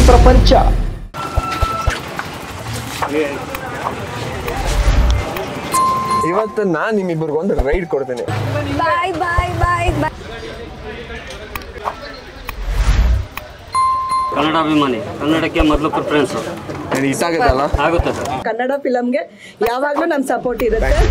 ಪ್ರಪಂಚ. ಇವತ್ತು ನಾನು ನಿಮ್ಮಿಬ್ಬರಿಗೆ ಒಂದು ರೈಡ್ ಕೊಡ್ತೇನೆ. ಬಾಯ್ ಬಾಯ್ ಬಾಯ್ ಬಾಯ್. ಕನ್ನಡ ಅಭಿಮಾನಿ, ಕನ್ನಡಕ್ಕೆ ಮೊದಲು ಪ್ರಿಫರೆನ್ಸ್. ಇಷ್ಟ ಆಗುತ್ತಲ್ಲ? ಆಗುತ್ತೆ ಸರ್. ಕನ್ನಡ ಫಿಲಮ್ಗೆ ಯಾವಾಗಲೂ ನಮ್ಮ ಸಪೋರ್ಟ್ ಇರುತ್ತೆ.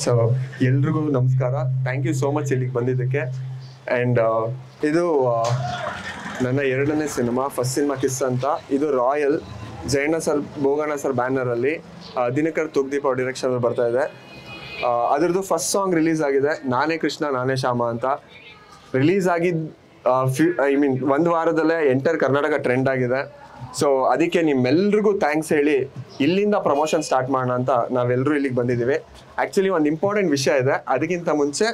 ಸೊ ಎಲ್ರಿಗೂ ನಮಸ್ಕಾರ. ಥ್ಯಾಂಕ್ ಯು ಸೋ ಮಚ್ ಇಲ್ಲಿಗೆ ಬಂದಿದ್ದಕ್ಕೆ. ಆ್ಯಂಡ್ ಇದು ನನ್ನ 2ನೇ ಸಿನಿಮಾ, ಫಸ್ಟ್ ಸಿನಿಮಾ ಕಿಸ್ ಅಂತ. ಇದು royal Jayanna sir, Bhoganna sir ಬ್ಯಾನರಲ್ಲಿ ದಿನಕರ್ ತುಗ್ದೀಪ ಡೈರೆಕ್ಷನಲ್ಲಿ ಬರ್ತಾ ಇದೆ. ಅದ್ರದ್ದು ಫಸ್ಟ್ ಸಾಂಗ್ ರಿಲೀಸ್ ಆಗಿದೆ, ನಾನೇ ಕೃಷ್ಣ ನಾನೇ ಶ್ಯಾಮ ಅಂತ. ರಿಲೀಸ್ ಆಗಿದ್ದು ಒಂದು ವಾರದಲ್ಲೇ ಎಂಟರ್ ಕರ್ನಾಟಕ ಟ್ರೆಂಡ್ ಆಗಿದೆ. ಸೊ ಅದಕ್ಕೆ ನಿಮ್ಮೆಲ್ರಿಗೂ ಥ್ಯಾಂಕ್ಸ್ ಹೇಳಿ ಇಲ್ಲಿಂದ ಪ್ರಮೋಷನ್ ಸ್ಟಾರ್ಟ್ ಮಾಡೋಣ ಅಂತ ನಾವೆಲ್ಲರೂ ಇಲ್ಲಿಗೆ ಬಂದಿದ್ದೀವಿ. ಆ್ಯಕ್ಚುಲಿ ಒಂದು ಇಂಪಾರ್ಟೆಂಟ್ ವಿಷಯ ಇದೆ, ಅದಕ್ಕಿಂತ ಮುಂಚೆ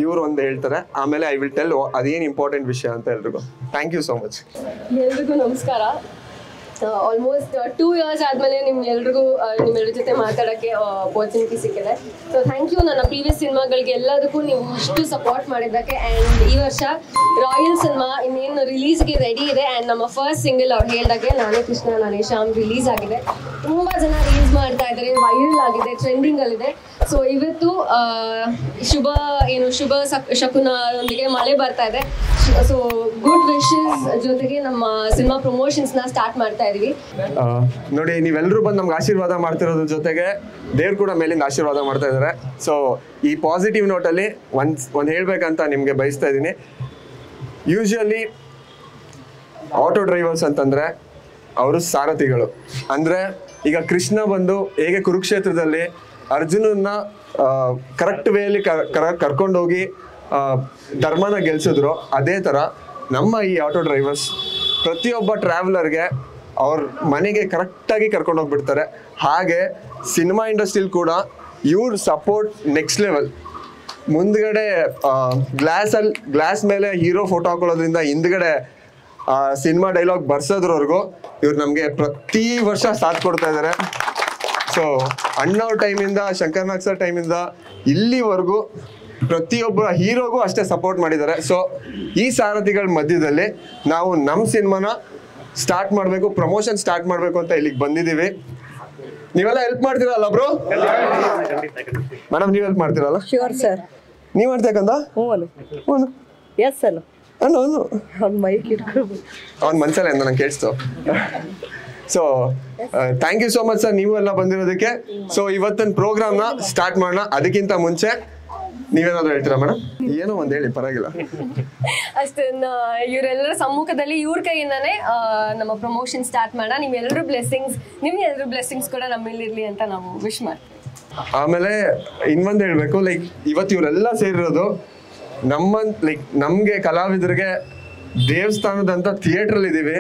ಇವರು ಒಂದು ಹೇಳ್ತಾರೆ, ಆಮೇಲೆ ಐ ವಿಲ್ ಟೆಲ್ ಅದೇನು ಇಂಪಾರ್ಟೆಂಟ್ ವಿಷಯ ಅಂತ ಎಲ್ರಿಗೂ. Thank you so much. ಎಲ್ರಿಗೂ ನಮಸ್ಕಾರ. ಆಲ್ಮೋಸ್ಟ್ 2 years ಆದಮೇಲೆ ನಿಮ್ಮೆಲ್ರಿಗೂ ನಿಮ್ಮೆಲ್ಲರ ಜೊತೆ ಮಾತಾಡೋಕ್ಕೆ ಅಪರ್ಚುನಿಟಿ ಸಿಕ್ಕಿದೆ. So thank you. ನನ್ನ ಪ್ರೀವಿಯಸ್ ಸಿನಿಮಾಗಳಿಗೆ ಎಲ್ಲದಕ್ಕೂ ನೀವು ಇಷ್ಟು ಸಪೋರ್ಟ್ ಮಾಡಿದ್ದಕ್ಕೆ. ಆ್ಯಂಡ್ ಈ ವರ್ಷ ರಾಯಲ್ ಸಿನಿಮಾ ಇನ್ನೇನು ರಿಲೀಸ್ಗೆ ರೆಡಿ ಇದೆ. ಆ್ಯಂಡ್ ನಮ್ಮ ಫಸ್ಟ್ ಸಿಂಗಲ್ ಅವ್ರು ಹೇಳಿದಾಗೆ ನಾನೇ ಕೃಷ್ಣ ನಾನೇ ಶ್ಯಾಮ್ ರಿಲೀಸ್ ಆಗಿದೆ. ತುಂಬ ಜನ ರಿಲೀಸ್ ಮಾಡ್ತಾ ಇದ್ದಾರೆ, ವೈರಲ್ ಆಗಿದೆ, ಟ್ರೆಂಡಿಂಗಲ್ಲಿದೆ. ಸೊ ಇವತ್ತು ಶುಭ ಶಕುನದೊಂದಿಗೆ ಮಳೆ ಬರ್ತಾ ಇದೆ. ಸೊ ಗುಡ್ ವಿಶಸ್ ಜೊತೆಗೆ ನಮ್ಮ ಸಿನಿಮಾ ಪ್ರಮೋಷನ್ಸ್ನ ಸ್ಟಾರ್ಟ್ ಮಾಡ್ತಾ ಇದೀವಿ. ನೋಡಿ, ನೀವೆಲ್ಲರೂ ಬಂದು ನಮ್ಗೆ ಆಶೀರ್ವಾದ ಮಾಡ್ತಿರೋದ್ರ ಜೊತೆಗೆ ದೇವ್ರು ಕೂಡ ಮೇಲಿಂದ ಆಶೀರ್ವಾದ ಮಾಡ್ತಾ ಇದ್ದಾರೆ. ಸೊ ಈ ಪಾಸಿಟಿವ್ ನೋಟಲ್ಲಿ ಒಂದು ಹೇಳ್ಬೇಕಂತ ನಿಮಗೆ ಬಯಸ್ತಾ ಇದ್ದೀನಿ. ಯೂಶುವಲಿ ಆಟೋ ಡ್ರೈವರ್ಸ್ ಅಂತಂದರೆ ಅವರು ಸಾರಥಿಗಳು. ಅಂದರೆ ಈಗ ಕೃಷ್ಣ ಬಂದು ಹೇಗೆ ಕುರುಕ್ಷೇತ್ರದಲ್ಲಿ ಅರ್ಜುನನ್ನ ಕರೆಕ್ಟ್ ವೇಯಲ್ಲಿ ಕರ್ಕೊಂಡೋಗಿ ಧರ್ಮನ ಗೆಲ್ಸಿದ್ರು, ಅದೇ ಥರ ನಮ್ಮ ಈ ಆಟೋ ಡ್ರೈವರ್ಸ್ ಪ್ರತಿಯೊಬ್ಬ ಟ್ರಾವೆಲರ್ಗೆ ಅವ್ರ ಮನೆಗೆ ಕರೆಕ್ಟಾಗಿ ಕರ್ಕೊಂಡೋಗ್ಬಿಡ್ತಾರೆ. ಹಾಗೆ ಸಿನಿಮಾ ಇಂಡಸ್ಟ್ರಿಲಿ ಕೂಡ ಇವ್ರ ಸಪೋರ್ಟ್ ನೆಕ್ಸ್ಟ್ ಲೆವೆಲ್. ಮುಂದ್ಗಡೆ ಗ್ಲಾಸ್ ಮೇಲೆ ಹೀರೋ ಫೋಟೋ ಹಾಕೊಳ್ಳೋದ್ರಿಂದ ಹಿಂದ್ಗಡೆ ಸಿನಿಮಾ ಡೈಲಾಗ್ ಬರ್ಸೋದ್ರವರೆಗೂ ಇವ್ರು ನಮಗೆ ಪ್ರತಿ ವರ್ಷ ಸಾಥ್ ಕೊಡ್ತಾ ಇದ್ದಾರೆ. ಸೊ ಅಣ್ಣವ್ರ ಟೈಮಿಂದ, ಶಂಕರ್ನಾಗ್ ಸರ್ ಟೈಮಿಂದ ಇಲ್ಲಿವರೆಗೂ ಪ್ರತಿಯೊಬ್ಬರ ಹೀರೋಗೂ ಅಷ್ಟೇ ಸಪೋರ್ಟ್ ಮಾಡಿದ್ದಾರೆ. ಸೊ ಈ ಸಾರಥಿಗಳ ಮಧ್ಯದಲ್ಲಿ ನಾವು ನಮ್ಮ ಸಿನಿಮಾನ ಸ್ಟಾರ್ಟ್ ಮಾಡಬೇಕು, ಪ್ರಮೋಷನ್ ಸ್ಟಾರ್ಟ್ ಮಾಡಬೇಕು ಅಂತ ಇಲ್ಲಿಗೆ ಬಂದಿದ್ದೀವಿ. ನೀವೆಲ್ಲ ಹೆಲ್ಪ್ ಮಾಡ್ತೀರಲ್ಲ ಬ್ರೋ? ಮೇಡಮ್, ನೀವು ಹೆಲ್ಪ್ ಮಾಡ್ತೀರಲ್ಲ? Sure sir. ನೀವು ಮಾಡ್ತೇಕಂದ? ಹ್ಞೂ ಎಸ್ ಸರ್. ಅವ್ನ ಮನ್ಸಲ್ಲ ಅಂತ ನಂಗೆ ಕೇಳಿಸ್ತು. So thank you so much sir, ನೀವು ಎಲ್ಲ ಬಂದಿರೋದಕ್ಕೆ. ಸೊ ಇವತ್ತಿನ ಪ್ರೋಗ್ರಾಮ್ನ ಸ್ಟಾರ್ಟ್ ಮಾಡೋಣ. ಅದಕ್ಕಿಂತ ಮುಂಚೆ ನೀವೇನಾದ್ರು ಹೇಳ್ತೀರಾ ಮೇಡಮ್? ಏನೋ ಒಂದು ಹೇಳಿ, ಪರವಾಗಿಲ್ಲ. ಅಷ್ಟೇ, ಇವರೆಲ್ಲರ ಸಮ್ಮುಖದಲ್ಲಿ ಇವ್ರ ಕೈಯಿಂದಾನೇ ನಮ್ಮ ಪ್ರಮೋಷನ್ ಸ್ಟಾರ್ಟ್ ಮಾಡೋಣ. ನಿಮ್ಮೆಲ್ಲರೂ ಬ್ಲೆಸ್ಸಿಂಗ್ಸ್ ಕೂಡ ನಮ್ಮಲ್ಲಿರ್ಲಿ ಅಂತ ನಾವು ವಿಶ್ ಮಾಡ್ತೀವಿ. ಆಮೇಲೆ ಇನ್ನೊಂದು ಹೇಳ್ಬೇಕು, ಲೈಕ್ ಇವತ್ತು ಇವರೆಲ್ಲ ಸೇರಿರೋದು ನಮಗೆ ಕಲಾವಿದರಿಗೆ ದೇವಸ್ಥಾನದಂತ ಥಿಯೇಟ್ರಲ್ಲಿ ಇದ್ದೀವಿ.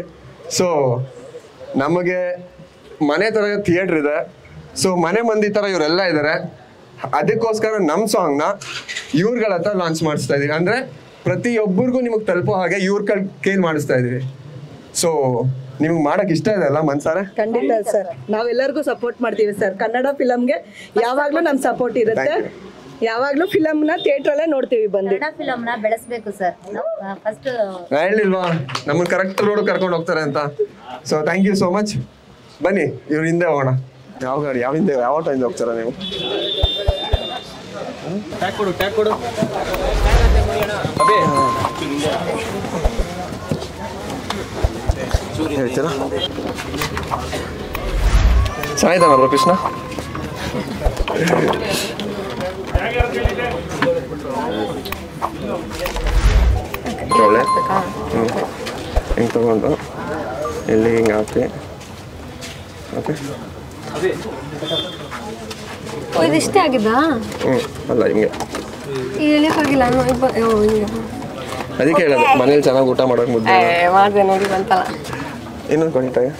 ಸೊ ನಮಗೆ ಮನೆ ಥರ ಥಿಯೇಟ್ರ್ ಇದೆ. ಸೊ ಮನೆ ಮಂದಿ ಥರ ಇವರೆಲ್ಲ ಇದ್ದಾರೆ. ಅದಕ್ಕೋಸ್ಕರ ನಮ್ಮ ಸಾಂಗ್ನ ಇವ್ರಗಳ ಹತ್ರ ಲಾಂಚ್ ಮಾಡಿಸ್ತಾ ಇದೀವಿ. ಅಂದರೆ ಪ್ರತಿಯೊಬ್ಬರಿಗೂ ನಿಮಗೆ ತಲುಪೋ ಹಾಗೆ ಇವ್ರ ಕೈಲಿ ಮಾಡಿಸ್ತಾ ಇದೀವಿ. ಸೊ ನಿಮ್ಗೆ ಮಾಡಕ್ ಇಷ್ಟ ಇದೆ ಅಲ್ಲ ಮನ್ಸಾರೆ? ಖಂಡಿತ ಸರ್, ನಾವೆಲ್ಲರಿಗೂ ಸಪೋರ್ಟ್ ಮಾಡ್ತೀವಿ ಸರ್. ಕನ್ನಡ ಫಿಲಮ್ಗೆ ಯಾವಾಗಲೂ ನಮ್ಮ ಸಪೋರ್ಟ್ ಇರುತ್ತೆ. ಯಾವಾಗ್ಲೂ ಫಿಲಮ್ನ ಥಿಯೇಟ್ರಲ್ಲೇ ನೋಡ್ತೀವಿ ಬಂದು. ಕನ್ನಡ ಫಿಲಮ್ನ ಬೆಳೆಸ್ಬೇಕು ಸರ್. ಫಸ್ಟ್ ಹೇಳಿಲ್ವಾ ನಮ್ಮನ್ನ ಕರೆಕ್ಟ್ ರೋಡ್ ಕರ್ಕೊಂಡು ಹೋಗ್ತಾರೆ ಅಂತ. So thank you so much. ಬನ್ನಿ ಇವ್ರ ಹಿಂದೆ ಹೋಗೋಣ. ಯಾವ ಗಾಡಿ ಯಾವ ಆಟೋ ಹಿಂದೆ ಹೋಗ್ತಾರ ನೀವು? ಹೇಳ್ತೀರಾ? ಚೆನ್ನಾಗಿದ್ದಾನಲ್ವ ಕೃಷ್ಣ? ಒಳ್ಳೆ ಹಿಂಗೆ ತಗೊಂಡು ಇಲ್ಲಿ ಹಿಂಗೆ ಹಾಕಿ. ಓಕೆ ಇದಿಷ್ಟೇ ಆಗಿದ್ದಾ? ಅಲ್ಲ ಹಿಂಗೆ ಹೇಳಿಕ್ಕಾಗಿಲ್ಲ. ಅದಕ್ಕೆ ಹೇಳೋದು ಮನೇಲಿ ಚೆನ್ನಾಗಿ ಊಟ ಮಾಡೋಕೆ ಮುದ್ದೆ ಮಾಡಿದೆ ನೋಡಿ ಬಂತಲ್ಲ. ಇನ್ನೊಂದು ಕೊನಿಟಾಗೆ.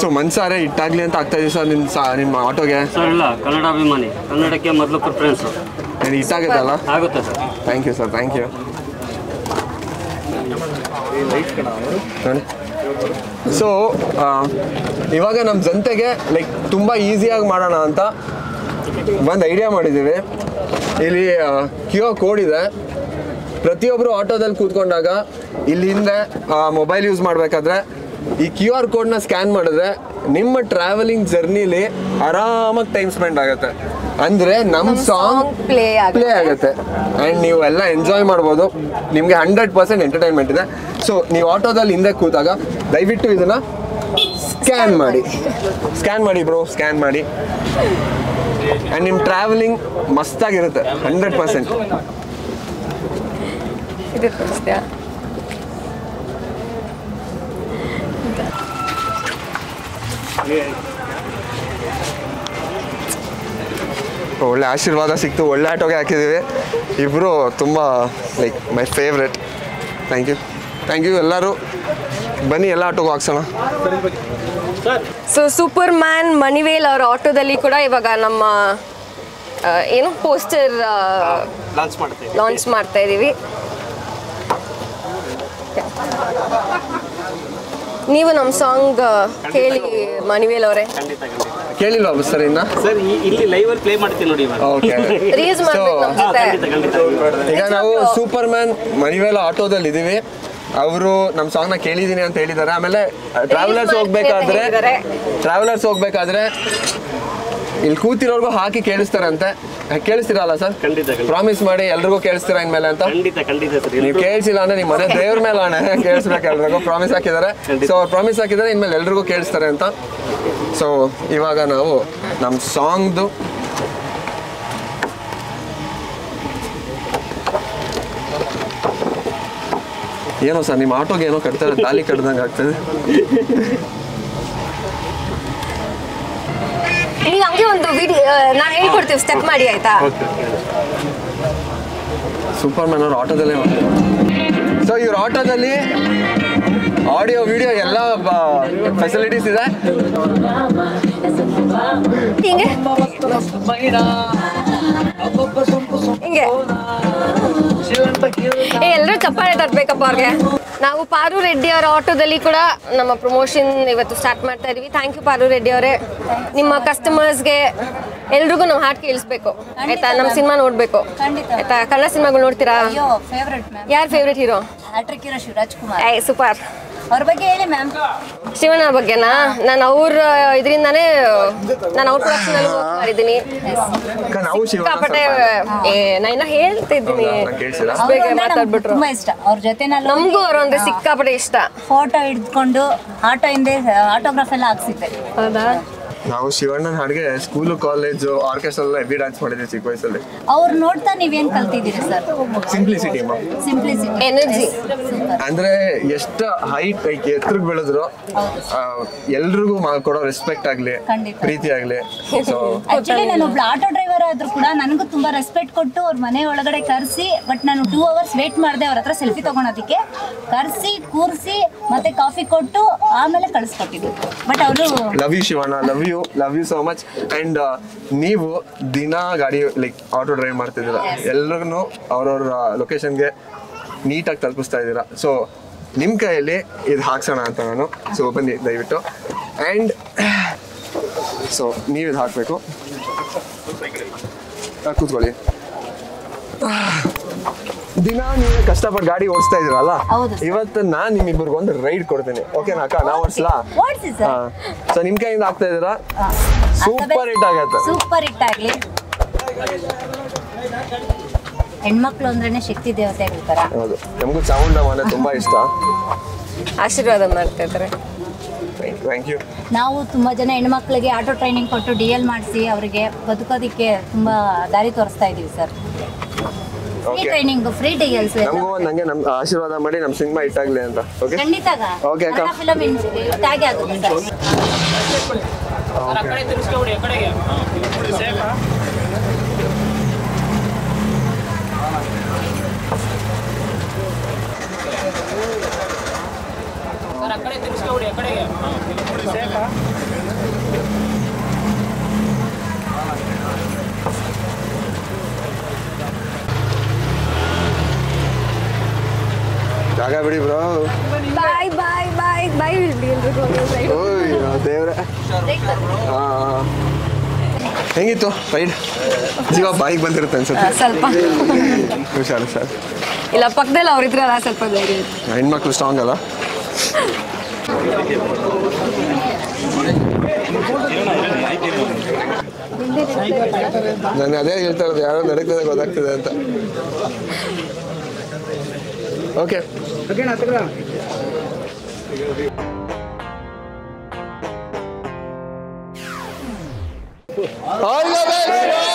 ಸೊ ಮನ್ಸಾರೆ ಇಟ್ಟಾಗ್ಲಿ ಅಂತ ಆಗ್ತಾ ಇದೀವಿ ಸರ್ ನಿಮ್ಮ ಆಟೋಗೆ. ಸರ್ ಇಲ್ಲ, ಕನ್ನಡ ಅಭಿಮಾನಿ, ಕನ್ನಡಕ್ಕೆ ಮೊದಲು ಪ್ರಿಫರೆನ್ಸು. ಇಟ್ಟಾಗುತ್ತಲ್ಲ? ಆಗುತ್ತೆ sir. Thank you sir, thank you. So ಇವಾಗ ನಮ್ಮ ಜನತೆಗೆ ಲೈಕ್ ತುಂಬ ಈಸಿಯಾಗಿ ಮಾಡೋಣ ಅಂತ ಒಂದು ಐಡಿಯಾ ಮಾಡಿದ್ದೀವಿ. ಇಲ್ಲಿ QR ಕೋಡ್ ಇದೆ. ಪ್ರತಿಯೊಬ್ಬರು ಆಟೋದಲ್ಲಿ ಕೂತ್ಕೊಂಡಾಗ ಇಲ್ಲಿ ಹಿಂದೆ ಮೊಬೈಲ್ ಯೂಸ್ ಮಾಡಬೇಕಾದ್ರೆ ಈ QR ಕೋಡ್ನ ಸ್ಕ್ಯಾನ್ ಮಾಡಿದ್ರೆ ನಿಮ್ಮ ಟ್ರಾವೆಲಿಂಗ್ ಜರ್ನಿಲಿ ಆರಾಮಾಗಿ ಟೈಮ್ ಸ್ಪೆಂಡ್ ಆಗುತ್ತೆ. ಅಂದರೆ ನಮ್ಮ ಸಾಂಗ್ ಪ್ಲೇ ಆಗುತ್ತೆ ಆ್ಯಂಡ್ ನೀವು ಎಲ್ಲ ಎಂಜಾಯ್ ಮಾಡ್ಬೋದು. ನಿಮಗೆ 100% ಎಂಟರ್ಟೈನ್ಮೆಂಟ್ ಇದೆ. ಸೊ ನೀವು ಆಟೋದಲ್ಲಿ ಹಿಂದೆ ಕೂತಾಗ ದಯವಿಟ್ಟು ಇದನ್ನು ಸ್ಕ್ಯಾನ್ ಮಾಡಿ ಬ್ರೋ, ಸ್ಕ್ಯಾನ್ ಮಾಡಿ. ಆ್ಯಂಡ್ ನಿಮ್ಮ ಟ್ರಾವೆಲಿಂಗ್ ಮಸ್ತಾಗಿರುತ್ತೆ 100%. ಇದು ತೋರಿಸ್ತೀಯಾ? ಒಳ್ಳೆ ಆಶೀರ್ವಾದ ಸಿಕ್ತು. ಒಳ್ಳೆ ಆಟೋಗೆ ಹಾಕಿದ್ದೀವಿ. ಇಬ್ಬರು ತುಂಬ like my favourite. Thank you ಎಲ್ಲರೂ. ಬನ್ನಿ ಎಲ್ಲ ಆಟೋಗೂ ಹಾಕ್ಸೋಣ. ಸೊ ಸೂಪರ್ ಮ್ಯಾನ್ ಮಣಿವೇಲ್ ಅವರ ಆಟೋದಲ್ಲಿ ಕೂಡ ಇವಾಗ ನಮ್ಮ ಏನು ಪೋಸ್ಟರ್ ಲಾಂಚ್ ಮಾಡ್ತಾ ಇದ್ದೀವಿ. ನೀವು ನಮ್ಮ ಸಾಂಗ್ ಕೇಳಿ ಮಣಿವೇಲ್ ಅವರೇ. ಕೇಳಿಲ್ವಾ ಸರ್ ಇನ್ನ? ಸರ್ ಇಲ್ಲಿ ಲೈವ್ ಅಲ್ಲಿ ಪ್ಲೇ ಮಾಡ್ತೀನಿ ನೋಡಿ. ಓಕೆ. ರಿಲೀಸ್ ಮಾಡ್ಬೇಕು ನಮ್ಮ ಜೊತೆ. ಈಗ ನಾವು ಸೂಪರ್ ಮ್ಯಾನ್ ಮಣಿವೇಲ್ ಆಟೋದಲ್ಲಿ ಇದ್ದೀವಿ. ಅವರು ನಮ್ಮ ಸಾಂಗ್ನ ಕೇಳಿದ್ದೀನಿ ಅಂತ ಹೇಳಿದ್ದಾರೆ. ಆಮೇಲೆ ಟ್ರಾವೆಲರ್ಸ್ ಹೋಗ್ಬೇಕಾದ್ರೆ ಇಲ್ಲಿ ಕೂತಿರೋರ್ಗು ಹಾಕಿ ಕೇಳಿಸ್ತಾರಂತೆ. ಕೇಳಿಸ್ತೀರಲ್ಲ ಸರ್? ಖಂಡಿತ. ಪ್ರಾಮಿಸ್ ಮಾಡಿ ಎಲ್ರಿಗೂ ಕೇಳಿಸ್ತೀರಾ ಇನ್ಮೇಲೆ ಅಂತ? ಖಂಡಿತ ಸರ್. ನೀವು ಕೇಳಿಸಿಲ್ಲ ಅಂದ್ರೆ ನಿಮ್ಮ ಮನೆ ದೇವ್ರ ಮೇಲೆ ಅಣ್ಣ ಕೇಳಿಸ್ಬೇಕು. ಎಲ್ರಿಗೂ ಪ್ರಾಮಿಸ್ ಹಾಕಿದ್ದಾರೆ. ಸೊ ಅವ್ರು ಪ್ರಾಮಿಸ್ ಹಾಕಿದ್ದಾರೆ ಇನ್ಮೇಲೆ ಎಲ್ರಿಗೂ ಕೇಳಿಸ್ತಾರೆ ಅಂತ. ಸೊ ಇವಾಗ ನಾವು ನಮ್ಮ ಸಾಂಗ್ದು ಏನೋ ಸರ್ ನಿಮ್ಮ ಆಟೋಗೆ ಏನೋ ಕಟ್ತಾರೆ, ತಾಲಿ ಕಟ್ದಂಗೆ ಆಗ್ತದೆ. ನೀವು ಹಂಗೆ ಒಂದು ವಿಡಿಯೋ ನಾನು ಹೇಳ್ಕೊಡ್ತೀವಿ, ಸ್ಟೆಪ್ ಮಾಡಿ ಆಯ್ತಾ? ಸೂಪರ್ ಮ್ಯಾನ್ ಅವ್ರ ಆಟೋದಲ್ಲೇ. ಸೊ ಇವ್ರ ಆಟೋದಲ್ಲಿ ಆಡಿಯೋ ವಿಡಿಯೋ ಎಲ್ಲ ಫೆಸಿಲಿಟೀಸ್ ಇದೆ. ಹಿಂಗೆ ಹಿಂಗೆ ಎಲ್ಲರೂ ಚಪ್ಪಾಳೆ ತರ್ಬೇಕಪ್ಪ ಅವ್ರಿಗೆ. ನಾವು ಪಾರು ರೆಡ್ಡಿ ಅವರ ಆಟೋದಲ್ಲಿ ಕೂಡ ನಮ್ಮ ಪ್ರಮೋಷನ್ ಇವತ್ತು ಸ್ಟಾರ್ಟ್ ಮಾಡ್ತಾ ಇದೀವಿ. ಥ್ಯಾಂಕ್ ಯು ಪಾರು ರೆಡ್ಡಿ ಅವರೇ. ನಿಮ್ಮ ಕಸ್ಟಮರ್ಸ್ಗೆ ಎಲ್ರಿಗೂ ನಾವು ಹಾಡು ಕೇಳಿಸ್ಬೇಕು ಆಯ್ತಾ? ನಮ್ಮ ಸಿನಿಮಾ ನೋಡ್ಬೇಕು ಆಯ್ತಾ? ಕನ್ನಡ ಸಿನಿಮಾಗಳು ನೋಡ್ತೀರಾ? ಯಾರು favourite hero? Shivaraj Kumar. Super. ಅವ್ರ ಬಗ್ಗೆ ಹೇಳಿ ಮ್ಯಾಮ್. ಶಿವಣ್ಣ ಬಗ್ಗೆನಾ? ನಾನು ಅವ್ರ ಇದರಿಂದಾನೇ ನಾನು ಅವ್ರ ಪ್ರೊಡಕ್ಷನ್ ಅಲ್ಲಿ ವರ್ಕ್ ಮಾಡಿದ್ದೀನಿ. ಸಿಕ್ಕಾಪಟ್ಟೆ ನಾನು ಹೇಳ್ತಿದ್ದೀನಿ, ಮಾತಾಡ್ಬಿಟ್ರು. ತುಂಬಾ ಇಷ್ಟ ಅವ್ರ ಜೊತೆ. ನಮಗೂ ಅವ್ರ ಅಂದ್ರೆ ಸಿಕ್ಕಾಪಟ್ಟೆ ಇಷ್ಟ. ಫೋಟೋ ಹಿಡ್ಕೊಂಡು ಆಟೋ ಹಿಂದೆ ಆಟೋಗ್ರಾಫ್ ಎಲ್ಲ ಹಾಕ್ಸಿದ್ದೆ. ಹೌದಾ? ನಾವು ಶಿವಣ್ಣನ ಹಾಡಿಗೆ ಸ್ಕೂಲು, ಕಾಲೇಜು, ಆರ್ಕೆಸ್ಟ್ರಾ ಎಲ್ಲ ಹೆವಿ ಡ್ಯಾನ್ಸ್ ಮಾಡಿದ್ವಿ ಚಿಕ್ಕ ವಯಸ್ಸಲ್ಲಿ. ಅವ್ರು ನೋಡ್ತಾ ನೀವೇನ್ ಕಲ್ತಿದ್ದೀರಿ ಸರ್? Simplicity energy. ಅಂದ್ರೆ ಎಷ್ಟು ಹೈಟ್ ಎತ್ತರಕ್ಕೆ ಬೆಳೆದ್ರು ಎಲ್ರಿಗೂ ಕೊಡೋ ರೆಸ್ಪೆಕ್ಟ್ ಆಗ್ಲಿ, ಪ್ರೀತಿ ಆಗ್ಲಿ. ಸೊ ಆಕ್ಚುಲಿ ನಾನು ಒಬ್ಳು ಆಟೋ ಡ್ರೈವರ್ ಆದ್ರೂ ಕೂಡ ನನಗೂ ತುಂಬಾ ರೆಸ್ಪೆಕ್ಟ್ ಕೊಟ್ಟು ಅವ್ರ ಮನೆ ಒಳಗಡೆ ಕರ್ಸಿ, ಬಟ್ ನಾನು 2 hours ವೇಟ್ ಮಾಡಿದೆ ಅವ್ರ ಹತ್ರ ಸೆಲ್ಫಿ ತಗೊಳೋದಕ್ಕೆ. ಕರ್ಸಿ ಕೂರ್ಸಿ ಮತ್ತೆ ಕಾಫಿ ಕೊಟ್ಟು ಆಮೇಲೆ ಕಳಿಸ್ಕೊಟ್ಟಿದ್ದು. ಬಟ್ ಅವರು love you Shivanna, love you so much. And ನೀವು ದಿನ ಗಾಡಿ ಲೈಕ್ ಆಟೋ ಡ್ರೈವ್ ಮಾಡ್ತಿದ್ದೀರಾ, ಎಲ್ರಿಗೂ ಅವ್ರವ್ರ ಲೊಕೇಶನ್ಗೆ ನೀಟಾಗಿ ತಲುಪಿಸ್ತಾ ಇದ್ದೀರಾ. ಸೊ ನಿಮ್ಮ ಕೈಯಲ್ಲಿ ಇದು ಹಾಕ್ಸೋಣ ಅಂತ ನಾನು. ಸೊ ಬನ್ನಿ ದಯವಿಟ್ಟು. ಆ್ಯಂಡ್ ಸೊ ನೀವು ಇದು ಹಾಕಬೇಕು. ಕೂತ್ಕೊಳ್ಳಿ. ದಿನ ನೀವೇ ಕಷ್ಟಪಟ್ಟು ಗಾಡಿ ಓಡಿಸ್ತಾ ಇದೀರಲ್ಲ, ಹೌದು sir. ಇವತ್ತು ನಾನ್ ನಿಮ್ಮಿಬ್ಬರಿಗೆ ಒಂದು ರೈಡ್ ಕೊಡ್ತೀನಿ. ಓಕೆನಾ ಅಕ್ಕ? ನಾ ಓಡಿಸ್ಲಾ? ಓಡಿಸಿ ಸರ್. ಸೊ ನಿಮ್ ಕೈಯಿಂದ ಆಗ್ತಾ ಇದೀರಾ? ಸೂಪರ್ ಹಿಟ್ ಆಗತ್ತೆ. ಸೂಪರ್ ಹಿಟ್ ಆಗ್ಲಿ. ಹೆಣ್ಮಕ್ಳು ಅಂದ್ರೇನೆ ಶಕ್ತಿ ದೇವತೆ ಆಗಿರ್ತಾರ. ಹೌದು, ನಮಗೂ ಚಾಮುಂಡಮ್ಮನ ತುಂಬಾ ಇಷ್ಟ. ಆಶೀರ್ವಾದ ಮಾಡ್ತಾ ಇದ್ದಾರೆ. Thank you. ನಾವು ತುಂಬಾ ಜನ ಹೆಣ್ಮಕ್ಳಿಗೆ ಆಟೋ ಟ್ರೈನಿಂಗ್ ಕೊಟ್ಟು DL ಮಾಡಿಸಿ ಅವರಿಗೆ ಬದುಕೋದಿಕ್ಕೆ ತುಂಬಾ ದಾರಿ ತೋರಿಸ್ತಾ ಇದೀವಿ sir. Free training, free DLs. ನಮಗೂ ನಂಗೆ ನಮ್ ಆಶೀರ್ವಾದ ಮಾಡಿ ನಮ್ ಸಿನಿಮಾ ಹಿಟ್ ಆಗ್ಲಿ ಅಂತ. ಓಕೆ ಖಂಡಿತ Okay, ಅಕ್ಕ. ಫಿಲಮ್ ಟ್ಯಾಗ್ ಆಗುತ್ತೆ ಸರ್. ಜಾಗ ಬಿಡಿ ಬ್ರೋ. ಬಾಯ್ ಬಾಯ್ ಬಾಯ್ ಬಾಯ್ ಓಯ್ ದೇವ್ರೆ. ಹೆಂಗಿತ್ತು ರೈಡ್? ಜೀವ ಬಾಯಿಗೆ ಬಂದಿರುತ್ತೆ ಅನ್ಸುತ್ತೆ. ಸ್ವಲ್ಪ ಹುಷಾರು ಸರ್. ಇಲ್ಲ, ಪಕ್ಕದಲ್ಲಿ ಅವ್ರಿದ್ರಲ್ಲ ಸ್ವಲ್ಪ ಧೈರ್ಯ ಇತ್ತು. ಹೆಣ್ಮಕ್ಳು ಸ್ಟ್ರಾಂಗ್ ಅಲ್ಲ? ನಾನು ಅದೇ ಹೇಳ್ತಾ ಇರೋದು, ಯಾರೋ ನಡೀತದೆ ಗೊತ್ತಾಗ್ತದೆ ಅಂತ. Okay all the best.